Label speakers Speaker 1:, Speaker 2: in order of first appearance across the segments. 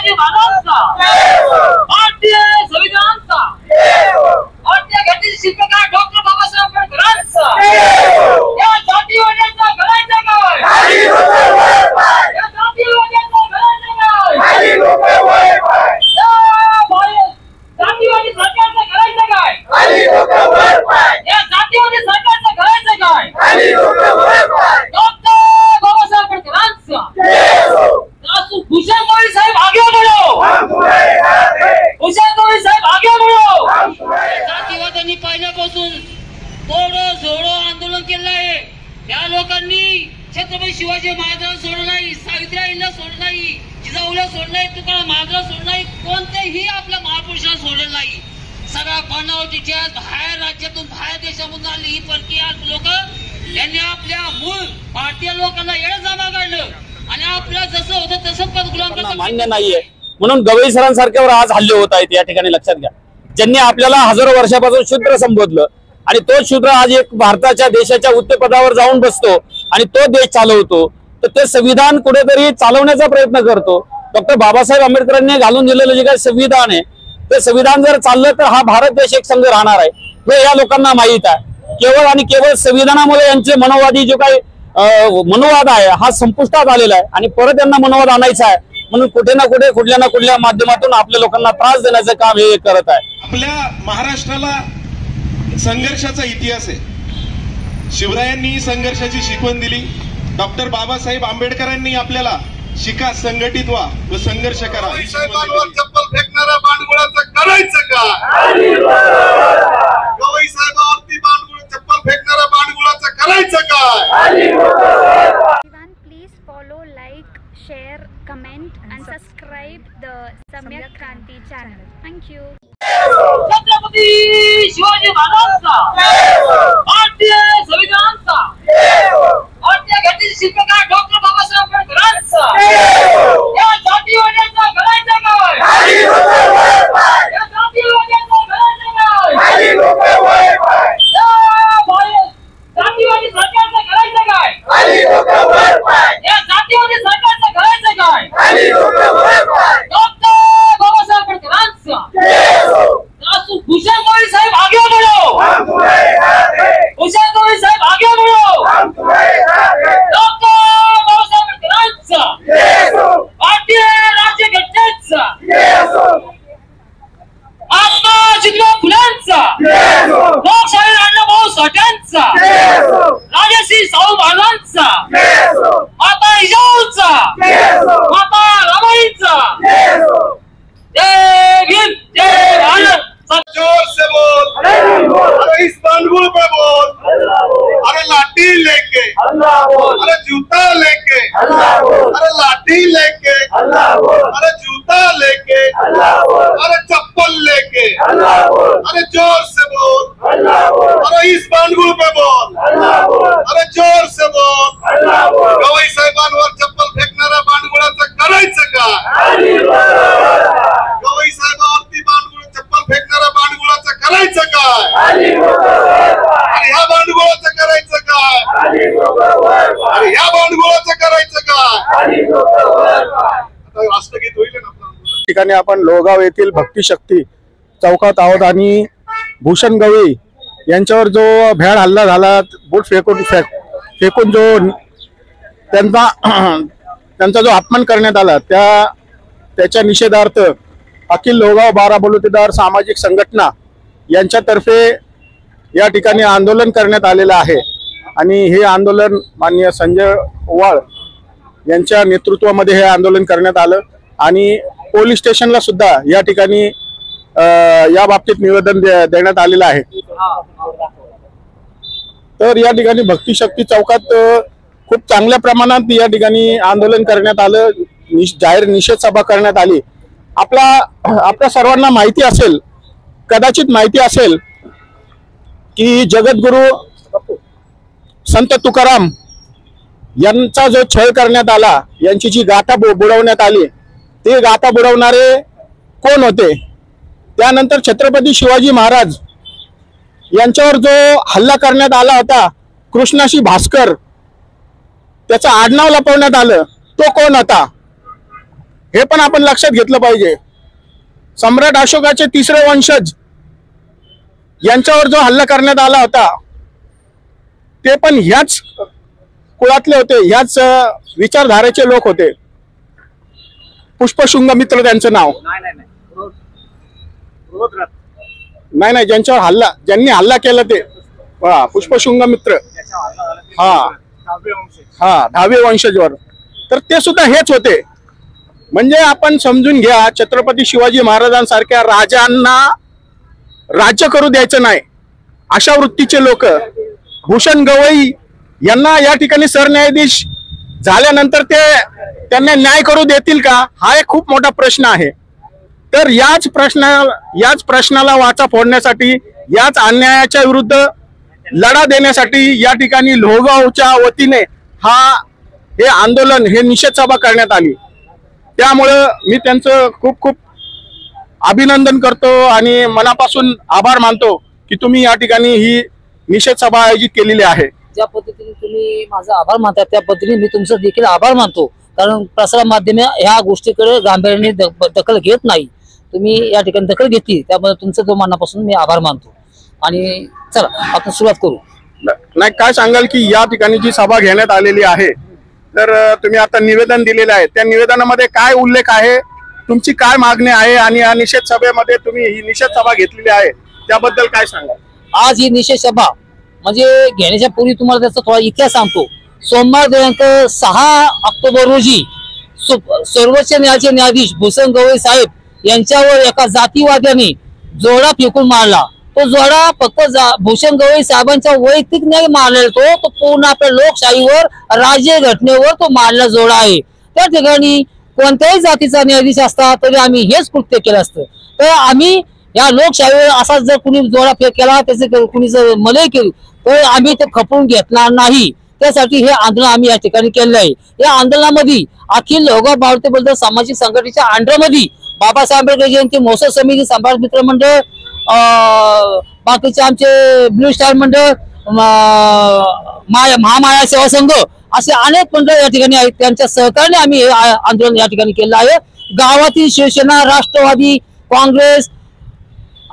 Speaker 1: शिवाजी महाराजांचा, भारतीय संविधानाचा, भारतीय घटनेचे शिल्पकार डॉक्टर बाबासाहेब आंबेडकरांचा, या जातीवाद्यांचा करायचं काय? या जातीवाद्यांचा करायचं काय? जातीवादी सरकारचं करायचं काय? या जातीवादी सरकारचं करायचं काय? डॉक्टर बाबासाहेब आंबेडकरांचा, भूषण गवई साहेब आगे बढ़ो, भूषण गवई साहेब आगे बढ़ो। जातीवाद्यांनी पहिल्यापासून तोडो झोडो आंदोलन केलं आहे। त्या लोकांनी छत्रपती शिवाजी महाराजांना सोडलं नाही, सावित्रीबाईंना सोडलं नाही, जिजाऊला सोडलं नाही, तुकाराम महाराजांना सोडलं नाही, कोणतेही आपल्या महापुरुषाला सोडलं नाही। सगळ्या बनावटीच्या बाहेर राज्यातून बाहेर देशामधून आली ही परकीय लोक यांनी आपल्या मूळ भारतीय लोकांना येडजमा काढलं आणि आपलं जसं होतं तसं पदगुलाम
Speaker 2: मान्य नाहीये म्हणून गवई सरांसारख्यावर आज हल्ले होत आहेत। या ठिकाणी लक्षात घ्या, ज्यांनी आपल्याला हजारो वर्षापासून शूद्र संबोधलं आणि तो शूद्र आज एक भारताच्या देशाच्या उच्च पदावर जाऊन बसतो आणि तो देश चालवतो, तर ते संविधान कुठेतरी चालवण्याचा प्रयत्न करतो। डॉक्टर बाबासाहेब आंबेडकरांनी घालून दिलेलं जे काही संविधान आहे ते संविधान जर चाललं तर हा भारत देश एक संघ राहणार आहे, हे या लोकांना माहीत आहे। केवळ आणि केवळ संविधानामुळे यांचे मनोवादी जो काही मनोवाद आहे हा संपुष्टात आलेला आहे आणि परत यांना मनोवाद आणायचा आहे म्हणून कुठे ना कुठे कुठल्या ना कुठल्या माध्यमातून आपल्या लोकांना त्रास देण्याचं काम हे करत आहे।
Speaker 3: आपल्या महाराष्ट्राला संघर्षाचा इतिहास आहे। शिवरायांनी संघर्षाची शिकवण दिली, डॉक्टर बाबासाहेब आंबेडकरांनी आपल्याला शिका, संघटित व्हा व संघर्ष करा।
Speaker 4: साहेबांवर चप्पल फेकणाऱ्या बांडगुळाचं करायचं का? गवई साहेबांवरती चप्पल फेकणाऱ्या बांडगुळाचं करायचं का?
Speaker 5: Please follow, like, share, comment and subscribe the Samyak Kranti channel. Thank you.
Speaker 1: Chhatrapati Shivaji महाराजांचा, भारतीय संविधानाचा, भारतीय घटनेचे शिल्पकार डॉक्टर बाबासाहेब आंबेडकरांचा, या जातीवाद्यांचा करायचं काय? या जातीवाद्यांचा करायचं काय? जातीवादी सरकारचं करायचं काय? या जातीवादी सरकारचं करायचं काय? डॉक्टर बाबासाहेब आंबेडकरांचा, भूषण गवई साहेब आगे बढ़ो, भूषण गवई साहेब आगे बढ़ो। डॉक्टर बाबासाहेब आंबेडकरांचा, भारतीय राज्य घटनेचा, महात्मा ज्योतिबा फुलेंचा, लोकशाहीर अण्णाभाऊ साठ्यांचा, राजश्री शाहू महाराजांचा, माता जिजाऊचा, माता रमाईचा, जय भीम जय भारत।
Speaker 4: जोर से बोल, अरे इस बांडगुल पे बोल, अरे लाठी लेके, अरे जूता लेके, अरे लाठी लेके, अरे जूता लेके, अरे चप्पल लेके, अरे जोर से बोल, अरे इस बांडगुल पे बोल, अरे जोर से बोल। गवई साहेबांवर चप्पल फेकणाऱ्या बांडगुळाचं करायचं का? गवई साहेबांवरती चप्पल फेकणाऱ्या बांडगुळाचं करायचं काय? आणि ह्या बांडगुळाचं करायचं काय? आणि ह्या बांडगुळाचं करायचं काय? राष्ट्रगीत होईल ना।
Speaker 6: ठिकाणी आपण लोहगाव येथील भक्तिशक्ती चौकात आहोत आणि भूषण गवई यांच्यावर जो भ्याड हल्ला झाला, बूट फेकून जो त्यांचा जो अपमान करण्यात आला त्याच्या निषेधार्थ अखिल लोहगाव बारा बलुतेदार सामाजिक संघटना यांच्यातर्फे या ठिकाणी आंदोलन करण्यात आलेलं आहे आणि हे आंदोलन माननीय संजय ओवाळ यांच्या नेतृत्वामध्ये हे आंदोलन करण्यात आलं आणि पोलीस स्टेशनला सुद्धा या ठिकाणी या बाबतीत निवेदन देण्यात आलेलं आहे। तर या ठिकाणी भक्तिशक्ती चौकात खूप चांगल्या प्रमाणात या ठिकाणी आंदोलन करण्यात आलं, जाहीर निषेध सभा करण्यात आली। आपल्या सर्वांना माहिती असेल, कदाचित माहिती असेल की जगद्गुरु संत तुकाराम यांचा जो छळ करण्यात आला, यांची जी गाथा बुडवण्यात आली, ते गाथा बुडवणारे कोण होते? त्यानंतर छत्रपती शिवाजी महाराज यांच्यावर जो हल्ला करण्यात आला होता, कृष्णाशी भास्कर, त्याचं आडनाव लपवण्यात आलं, तो कोण होता? हे पण आपण लक्षात घेतलं पाहिजे. सम्राट अशोकाचे तिसरे वंशज यांच्यावर जो हल्ला करण्यात आला होता ते पण ह्याच कुळातले होते, ह्याच विचारधारेचे लोक होते. पुष्पशृंग मित्र त्यांचं नाव. नाही, ज्यांनी हल्ला केला ते पुष्पशृंग मित्र. दहावे वंशजवर. तर ते सुद्धा हेच होते. म्हणजे आपण समजून घ्या, छत्रपती शिवाजी महाराजांसारख्या राजांना राज्य करू द्यायचं नाही अशा वृत्तीचे लोक. भूषण गवई यांना या ठिकाणी सरन्यायाधीश झाल्यानंतर त्यांना न्याय करू देतील का, हा एक खूप मोठा प्रश्न आहे. तर याच प्रश्नाला वाचा फोडण्यासाठी, याच अन्यायाच्या विरुद्ध लढा देण्यासाठी या ठिकाणी लोहगावच्या वतीने हे आंदोलन, हे निषेध सभा करण्यात आली. त्यामुळं मी त्यांचं खूप खूप अभिनंदन करतो आणि मनापासून आभार मानतो की तुम्ही या ठिकाणी ही निषेध सभा आयोजित केलेली आहे.
Speaker 7: ज्या पद्धतीने तुम्ही माझा आभार मानता त्या पद्धतीने मी तुमचा देखील आभार मानतो. कारण प्रसार माध्यमे ह्या गोष्टीकडे गांभीर्याने दखल घेत नाही. तुम्ही या ठिकाणी दखल घेतली त्यामुळे तुमचं जो मनापासून मी आभार मानतो. आणि चला आपण सुरुवात करू.
Speaker 6: नाही, काय सांगाल की या ठिकाणी जी सभा घेण्यात आलेली आहे, तर तुम्ही आता निवेदन दिलेलं आहे, त्या निवेदनामध्ये काय उल्लेख आहे, तुमची काय मागणी आहे आणि या निषेध सभेमध्ये तुम्ही ही निषेध सभा घेतलेली आहे त्याबद्दल काय सांगाल?
Speaker 7: आज ही निषेध सभा म्हणजे घेण्याच्या पूर्वी तुम्हाला त्याचा थोडा इतिहास सांगतो. सोमवार दिनांक 6 ऑक्टोबर रोजी सर्वोच्च न्यायालयाचे न्यायाधीश भूषण गवई साहेब यांच्यावर एका जातीवाद्याने जोडा फेकून मारला. तो जोडा फक्त भूषण गवई साहेबांच्या वैयक्तिक नाही मारलेला, तो पूर्ण आपल्या लोकशाहीवर, राज्य घटनेवर तो मारलेला जोडा आहे. त्या ठिकाणी कोणत्याही जातीचा न्यायाधीश असता तरी आम्ही हेच कृत्य केलं असतं. तर आम्ही या लोकशाहीवर असा जर कुणी जोडा फेक केला, त्याचे कुणी जर मलई केली तर आम्ही ते खपवून घेतणार नाही. त्यासाठी हे आंदोलन आम्ही या ठिकाणी केलेलं आहे. या आंदोलनामध्ये अखिल लोहगाव भारतीय बौद्ध सामाजिक संघटनेच्या अंडरमध्ये बाबासाहेब आंबेडकर जयंती महोत्सव समिती, सम्राट मित्र मंडळ, बाकीचे आमचे ब्लू स्टार मंडळ, महामाया सेवा संघ असे अनेक मंडळ या ठिकाणी आहेत. त्यांच्या सहकार्याने आम्ही हे आंदोलन या ठिकाणी केलं आहे. गावातील शिवसेना, राष्ट्रवादी, काँग्रेस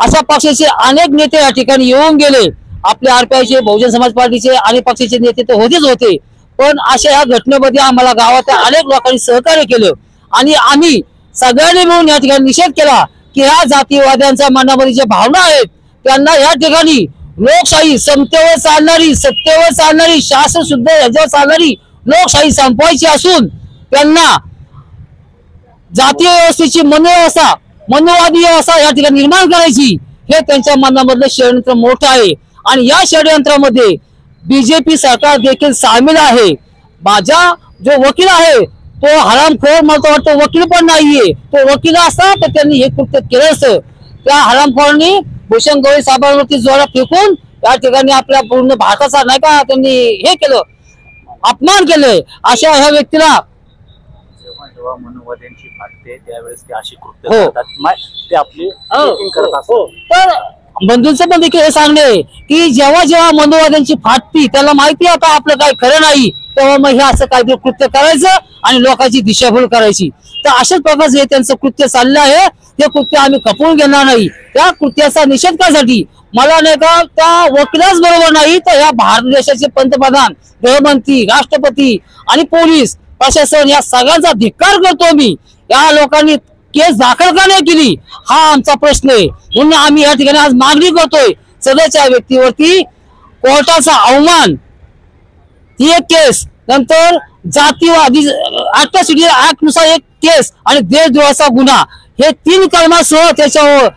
Speaker 7: अशा पक्षाचे अनेक नेते या ठिकाणी येऊन गेले. आपले आरपीआयचे, बहुजन समाज पार्टीचे अनेक पक्षाचे नेते तर होतेच होते. पण अशा या घटनेमध्ये आम्हाला गावातील अनेक लोकांनी सहकार्य केलं आणि आम्ही सगळ्यांनी मिळून या ठिकाणी निषेध केला की ह्या जातीवाद्यांच्या मनामध्ये ज्या भावना आहेत त्यांना या ठिकाणी लोकशाही समतेवर चालणारी, सत्तेवर चालणारी, शासन सुद्धा याच्यावर चालणारी लोकशाही संपवायची असून त्यांना जातीय व्यवस्थेची मनोवादी व्यवस्था या ठिकाणी निर्माण करायची, हे त्यांच्या मनामधलं षडयंत्र मोठं आहे. आणि या षडयंत्रामध्ये बीजेपी सरकार देखील सामील आहे. माझा जो वकील आहे तो हरामखोर, मला वाटतं वकील पण नाहीये. तो वकील असता तर त्यांनी हे कृत्य केलं असतं. त्या हरामखोरांनी भूषण गवई साहेबांवरती जोडा फेकून या ठिकाणी आपल्या पूर्ण भारताचा नाही का त्यांनी हे केलं, अपमान केलंय. अशा ह्या व्यक्तीला
Speaker 8: जेव्हा मनोवाद्यांची फाटते त्यावेळेस ते अशी कृत्य करतात, ते आपली करत असतात.
Speaker 7: तर बंधूंचं पण देखील हे सांगणे की जेव्हा जेव्हा मनोवाद्यांची फाटती त्याला माहिती आता आपलं काही खरं नाही, तेव्हा मग हे असं काहीतरी कृत्य करायचं आणि लोकांची दिशाभूल करायची. तर अशाच प्रकारचं हे त्यांचं कृत्य चाललं आहे. ते कृत्य आम्ही खपवून घेणार नाही. त्या कृत्याचा निषेध करण्यासाठी मला नाही का त्या वकिलाच बरोबर नाही तर या भारत देशाचे पंतप्रधान, गृहमंत्री, राष्ट्रपती आणि पोलीस प्रशासन या सगळ्यांचा धिक्कार करतो मी. या लोकांनी केस दाखल का नाही केली हा आमचा प्रश्न आहे. म्हणून आम्ही या ठिकाणी आज मागणी करतोय सदरच्या व्यक्तीवरती कोर्टाचा अवमान, ही एक केस, नंतर जातीवादी अॅट्रॉसिटी ऍक्ट नुसार एक केस आणि देशद्रोहाचा गुन्हा, हे 3 कलमासह त्याच्यावर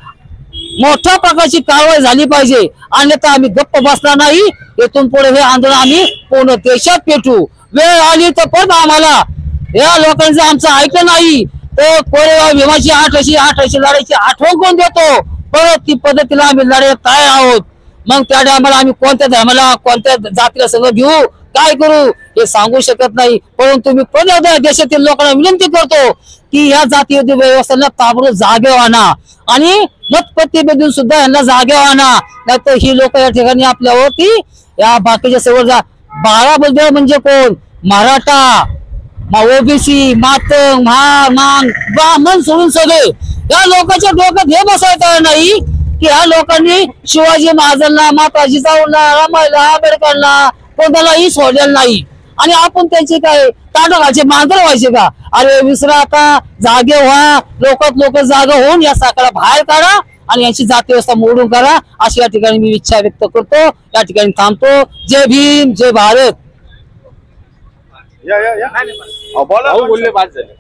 Speaker 7: मोठ्या प्रकारची कारवाई झाली पाहिजे. अन्यथा आम्ही गप्प बसणार नाही. येथून पुढे हे आंदोलन आम्ही पूर्ण देशात पेटू. वेळ आली तर परत आम्हाला या लोकांचं आमचं ऐकलं नाही तर कोरेगाव भीमाची 8 अशी लढाईची आठवण करून देतो. परत ती पद्धतीला आम्ही लढायला तयार आहोत. मग त्या टायमाला आम्ही कोणत्या धर्माला, कोणत्या जातीला सगळं घेऊ, काय करू हे सांगू शकत नाही. परंतु मी पुन्हा देशातील लोकांना विनंती करतो की या जातीय व्यवस्थेला ताबडतोब जागेवर आणा आणि मतपत्तीमधून सुद्धा यांना जागेवर आणा. नाहीतर ही लोक या ठिकाणी आपल्यावरती या बाकीच्या सर्व 12 बलदेव म्हणजे कोण, मराठा, ओबीसी, मातंग, म्हार, मांग, ब्राह्मण सोडून सगळे या लोकांच्या डोक्यात हे बसवायचं नाही की ह्या लोकांनी शिवाजी महाराजांना, माता जिजाऊंना, रमाईला, आंबेडकरला कोणालाही सोडलेलं नाही आणि आपण त्यांचे काय ताटकाचे मांजर व्हायचे का? अरे विसरा आता, जागे व्हा, लोक जागा होऊन या साखळा बाहेर काढा आणि यांची जाती व्यवस्था मोडून करा, अशी या ठिकाणी मी इच्छा व्यक्त करतो. या ठिकाणी थांबतो. जय भीम, जय भारत.
Speaker 2: बोलले बाद झाले.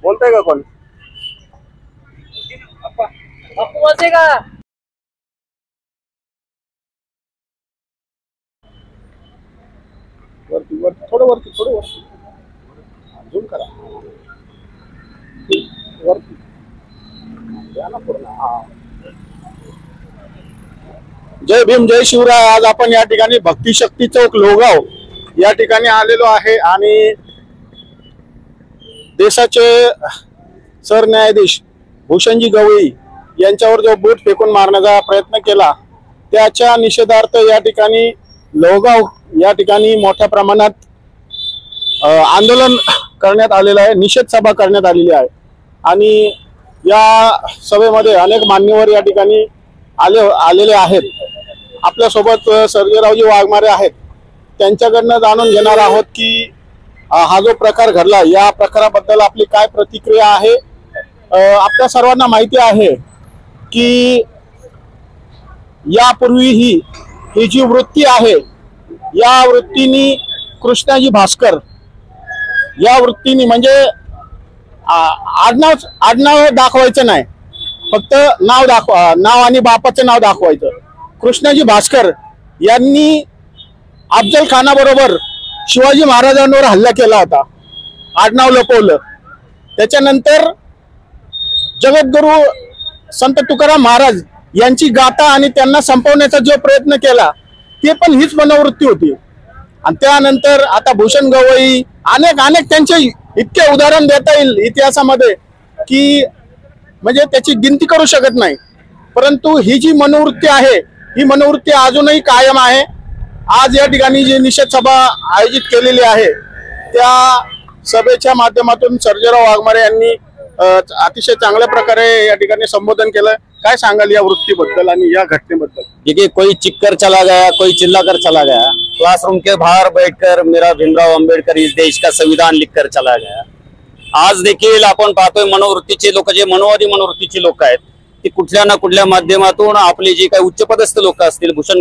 Speaker 6: बोलताय का कोण?
Speaker 7: बोलते का?
Speaker 6: थोडं वरती झूम करा वरती. जय भीम, जय शिवराय. आज आपण या ठिकाणी भक्ती शक्ती चौक लोहगाव या ठिकाणी आलेलो आहे आणि देशाचे सरन्यायाधीश भूषणजी गवई यांच्यावर जो बूट फेकून मारण्याचा प्रयत्न केला त्याच्या निषेधार्थ या ठिकाणी लोहगाव या ठिकाणी मोठ्या प्रमाणात आंदोलन करण्यात आलेलं आहे, निषेध सभा करण्यात आलेली आहे आणि या सभेमध्ये अनेक मान्यवर या ठिकाणी आलेले आहेत. आपल्यासोबत सर्जेरावजी वाघमारे आहेत, त्यांच्याकडनं जाणून घेणार आहोत की हा जो प्रकार घडला या प्रकाराबद्दल आपली काय प्रतिक्रिया आहे. आपल्या सर्वांना माहिती आहे की यापूर्वीही ही जी वृत्ती आहे या वृत्तीने कृष्णाजी भास्कर या वृत्तीने म्हणजे आडनाव दाखवायचं नाही, फक्त नाव आणि बापाचं नाव दाखवायचं. कृष्णाजी भास्कर यांनी अफजल खानाबरोबर शिवाजी महाराजांवर हल्ला केला होता, आडनाव लपवलं. त्याच्यानंतर जगद्गुरु संत तुकाराम महाराज यांची गाथा आणि त्यांना संपवण्याचा जो प्रयत्न केला ते पण हीच मनोवृत्ती होती. आणि त्यानंतर आता भूषण गवई अनेक त्यांचे इतके उदाहरण देता येईल इतिहासामध्ये की म्हणजे त्याची गिनती करू शकत नाही. परंतु ही जी मनोवृत्ती आहे ही मनोवृत्ती अजूनही कायम आहे. आज या ठिकाणी जी निषेध सभा आयोजित केलेली आहे त्या सभेच्या माध्यमातून सर्जेराव वाघमारे यांनी अतिशय चांगल्या प्रकारे या ठिकाणी संबोधन केलं. काय सांगाल या वृत्तीबद्दल आणि या घटनेबद्दल?
Speaker 2: देखिए, कोई चिक्कर चला गया, कोई चिल्लाकर चला गया, क्लासरूम के बाहर बैठकर मेरा भीमराव अंबेडकर इस देश का संविधान लिखकर चला गया. आज देखील आपण पाहतोय मनोवृत्तीचे लोक, जे मनोवादी मनोवृत्तीचे लोक आहेत ते कुठल्या ना कुठल्या माध्यमातून आपले जे काही उच्चपदस्थ लोक असतील, भूषण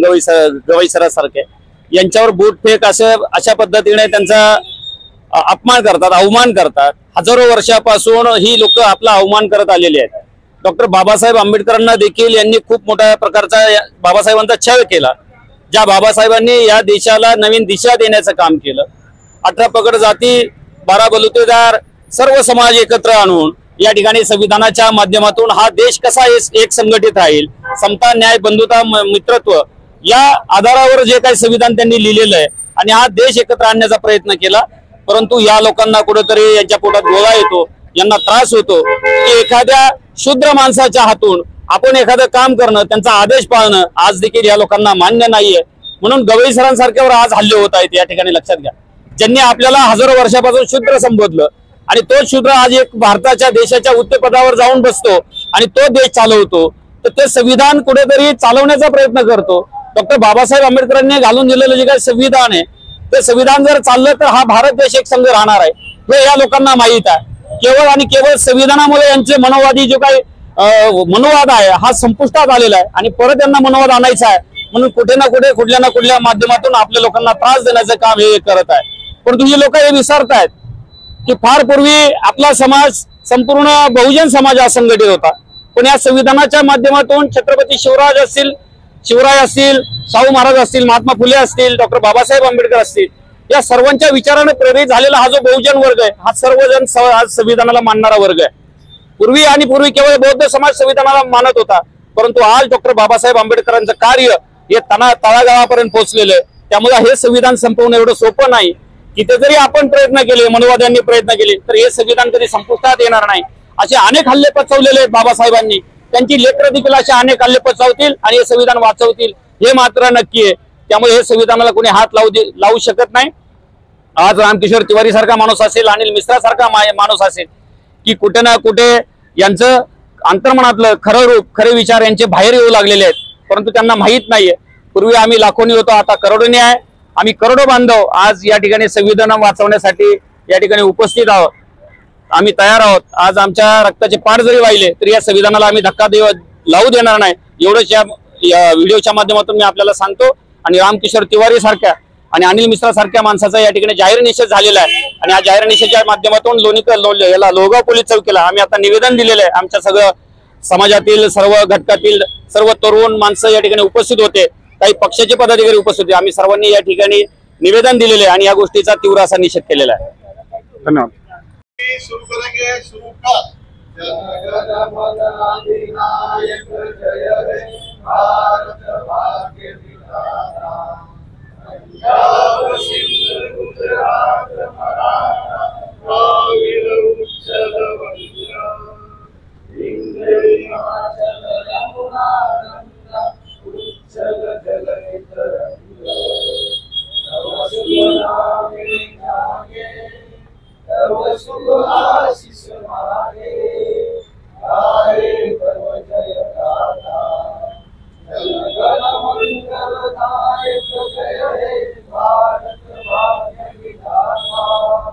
Speaker 2: गवई सरासारखे यांच्यावर बूट फेक अशा पद्धतीने त्यांचा अपमान करतात, अवमान करतात. हजारो वर्षापासून ही लोक आपला अवमान करत आलेली आहेत. डॉक्टर बाबासाहेब आंबेडकरांना देखील यांनी खूप मोठ्या प्रकारचा बाबासाहेबांचा छळ केला. ज्या बाबासाहेबांनी या देशाला नवीन दिशा देण्याचं काम केलं. 18 पगड जाती, 12 बलुतेदार, सर्व समाज एकत्र आणून या ठिकाणी संविधानाच्या माध्यमातून हा देश कसा एक संघटित राहील, समता, न्याय, बंधुता, मित्रत्व या आधारावर जे काही संविधान त्यांनी लिहिलेलं आहे आणि हा देश एकत्र आणण्याचा प्रयत्न केला. परंतु या लोकांना कुठेतरी यांच्या पोटात गोळा येतो, यांना त्रास होतो की एखाद्या शूद्र माणसाच्या हातून आपण एखादं काम करणं, त्यांचा आदेश पाळणं आज देखील या लोकांना मान्य नाहीये. म्हणून गवई सरांसारख्यावर आज हल्ले होत आहेत. या ठिकाणी लक्षात घ्या, ज्यांनी आपल्याला हजारो वर्षापासून शूद्र संबोधलं आणि तो शूद्र आज एक भारताच्या देशाच्या उच्चपदावर जाऊन बसतो आणि तो देश चालवतो, तर ते संविधान कुठेतरी चालवण्याचा प्रयत्न करतो. डॉक्टर बाबासाहेब आंबेडकरांनी घालून दिलेलं जे काही संविधान आहे ते संविधान जर चाललं तर हा भारत देश एक संघ राहणार आहे हे या लोकांना माहीत आहे. केवळ आणि केवळ संविधानामुळे यांचे मनोवादी जो काही मनोवाद आहे हा संपुष्टात आलेला आहे आणि परत यांना मनोवाद आणायचा आहे. म्हणून कुठे ना कुठे कुठल्या ना कुठल्या माध्यमातून आपल्या लोकांना त्रास देण्याचं काम हे करत आहे. परंतु ही लोक हे विसरतायत की फार पूर्वी आपला समाज संपूर्ण बहुजन समाज असंघटित होता. पण या संविधानाच्या माध्यमातून छत्रपती शिवराय असतील, शाहू महाराज असतील, महात्मा फुले असतील, डॉक्टर बाबासाहेब आंबेडकर असतील, या सर्वांच्या विचाराने प्रेरित झालेला हा जो बहुजन वर्ग आहे हा सर्वजण आज संविधानाला मानणारा वर्ग आहे. पूर्वी केवळ बौद्ध समाज संविधानाला मानत होता, परंतु आज डॉक्टर बाबासाहेब आंबेडकरांचं कार्य हे तळागाळापर्यंत पोहोचलेलं आहे. त्यामुळे हे संविधान संपवणं एवढं सोपं नाही. किती जरी आपण प्रयत्न केले, मनोवाद्यांनी प्रयत्न केले, तर हे संविधान कधी संपुष्टात येणार नाही. असे अनेक हल्ले पचवलेले आहेत बाबासाहेबांनी, त्यांची लेकरं देखील असे अनेक हल्ले पचवतील आणि हे संविधान वाचवतील हे मात्र नक्की आहे. त्यामुळे हे संविधानाला कोणी हात लावू शकत नाही. आज रामकिशोर तिवारी सारखा माणूस असेल, अनिल मिश्रा सारखा माणूस असेल की कुठे ना कुठे यांचं अंतर्मनातलं खरं रूप, खरे विचार यांचे बाहेर येऊ लागलेले आहेत, परंतु त्यांना माहीत नाहीये. पूर्वी आम्ही लाखोनी होतो, आता करोडोनी आहे. आम्ही करोडो बांधव आज या ठिकाणी संविधान वाचवण्यासाठी या ठिकाणी उपस्थित आहोत. आम्ही तयार आहोत. आज आमच्या रक्ताचे पाठ जरी वाहिले तरी या संविधानाला आम्ही धक्का लावू देणार नाही, एवढंच या व्हिडिओच्या माध्यमातून मी आपल्याला सांगतो. आणि रामकिशोर तिवारी सारख्या आणि अनिल मिश्रा सारख्या माणसाचा या ठिकाणी जाहीर निषेध झालेला आहे. आणि या जाहीर निषेधाच्या माध्यमातून याला लोहगाव पोलीस चौकीला आम्ही आता निवेदन दिलेलं आहे. आमच्या सगळं समाजातील सर्व घटकातील सर्व तरुण माणसं या ठिकाणी उपस्थित होते, काही पक्षाचे पदाधिकारी उपस्थित होते. आम्ही सर्वांनी या ठिकाणी निवेदन दिलेले आहे आणि या गोष्टीचा तीव्र असा निषेध केलेला आहे.
Speaker 6: धन्यवाद.
Speaker 4: शुरू करेंगे, शुरू कर. जनगण मन अधिनायक जय हे भारत भाग्य विधाता. पंजाब सिंध गुजरात मराठा द्राविड उत्कल वंगा. इंद्र हिमाचल यमुना गंगा उच्चल जलधि तरंगा. तव शुभ नामे गाये, तव शुभ आशीष मागे. गाये तव जय गाथा. जनगण मंगलदायक जय हे भारत भाग्य विधाता.